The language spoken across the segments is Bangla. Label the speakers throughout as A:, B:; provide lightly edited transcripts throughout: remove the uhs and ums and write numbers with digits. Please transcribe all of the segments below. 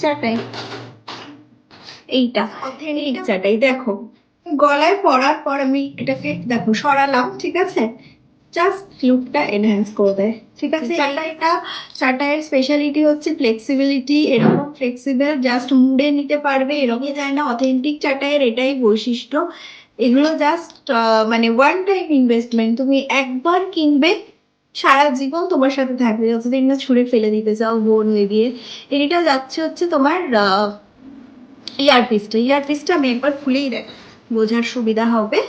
A: চাটাই, এইটা এই চাটাই দেখো, গলায় পরার পর আমি এটাকে দেখো সরালাম, ঠিক আছে, জাস্ট লুকটা এনহ্যান্স করে দেয়, ঠিক আছে। চাটাইয়ের স্পেশালিটি হচ্ছে ফ্লেক্সিবিলিটি, এরকম ফ্লেক্সিবল, জাস্ট মুড়ে নিতে পারবে, এরকমই যায় না। অথেন্টিক চাটাইয়ের এটাই বৈশিষ্ট্য। এগুলো জাস্ট মানে ওয়ান টাইম ইনভেস্টমেন্ট, তুমি একবার কিনবে, সারা জীবন তোমার সাথে থাকবে, যতদিন না ছুঁড়ে ফেলে দিতে চাও বোন হয়ে দিয়ে। এটা যাচ্ছে হচ্ছে তোমার ইয়ারপিসটা আমি একবার খুলেই দেখ, বোঝার সুবিধা হবে।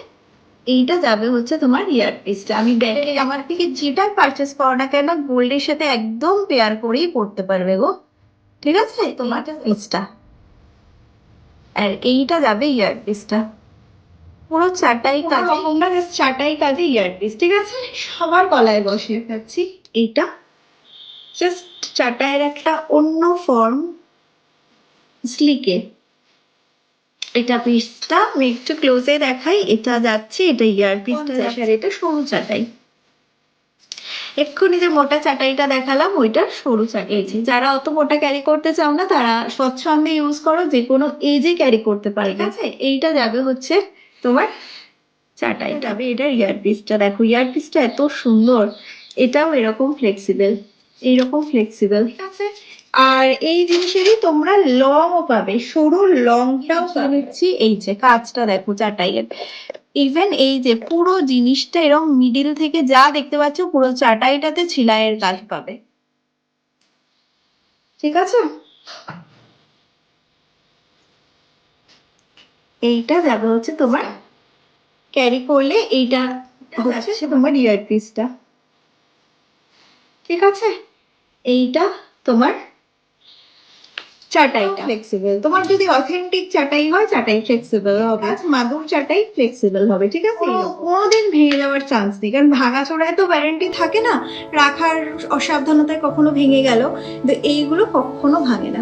A: এইটা যাবে হচ্ছে তোমার ইয়ারপিসটা। আমি ব্যাগে আমার থেকে যেটা পারচেস করো না কেন গোল্ডের সাথে একদম পেয়ার করেই পড়তে পারবে গো, ঠিক আছে। তোমার পিসটা আর এইটা যাবে ইয়ারপিসটা, পুরো চাটাই কাজে, আমরা চাটাই কাজে ইয়ারপিস, ঠিক আছে। সবার গলায় বসিয়ে ফেলছি এইটা, জাস্ট চাটাইয়ের একটা অন্য ফর্ম, স্লিকে। এটা পিসটা আমি একটু ক্লোজে দেখাই, এটা যাচ্ছে, এটা ইয়ারপিসটা যাচ্ছে, আর এটা সরু চাটাই। এক্ষুনি যে মোটা চাটাইটা দেখালাম ওইটা সরু চাটাই। যারা অত মোটা ক্যারি করতে চাও না তারা স্বচ্ছন্দে ইউজ করো, যে কোনো এজে ক্যারি করতে পারবে, ঠিক আছে। এইটা যাবে হচ্ছে তোমার চাটাই যাবে, এটার ইয়ারপিসটা দেখো, ইয়ারপিসটা এত সুন্দর, এটাও এরকম ফ্লেক্সিবল, এইরকম ফ্লেক্সিবল, ঠিক আছে। আর এই জিনিসেরই তোমরা লংও পাবে, সরু লংটাও পাচ্ছি। এই যে কাজটা দেখো চাটাইয়ের, ইভেন এই যে পুরো জিনিসটা এরকম মিডিল থেকে যা দেখতে পাচ্ছ পুরো চাটাইটাতে ছিলাইয়ের কাজ পাবে, ঠিক আছে। এইটা যাবে হচ্ছে তোমার ক্যারি করলে, এইটা হচ্ছে তোমার ইয়ারপিসটা, ঠিক আছে। এইটা তোমার চাটাইটা ফ্লেক্সিবল, তোমার যদি অথেন্টিক চাটাই হয় চাটাই ফ্লেক্সিবল হবে, মাদুর চাটাই ফ্লেক্সিবল হবে, ঠিক আছে। কোনোদিন ভেঙে যাওয়ার চান্স নেই, কারণ ভাঙাচোরায় তো ওয়ারেন্টি থাকে না, রাখার অসাবধানতায় কখনো ভেঙে গেল, কিন্তু এইগুলো কখনো ভাঙে না।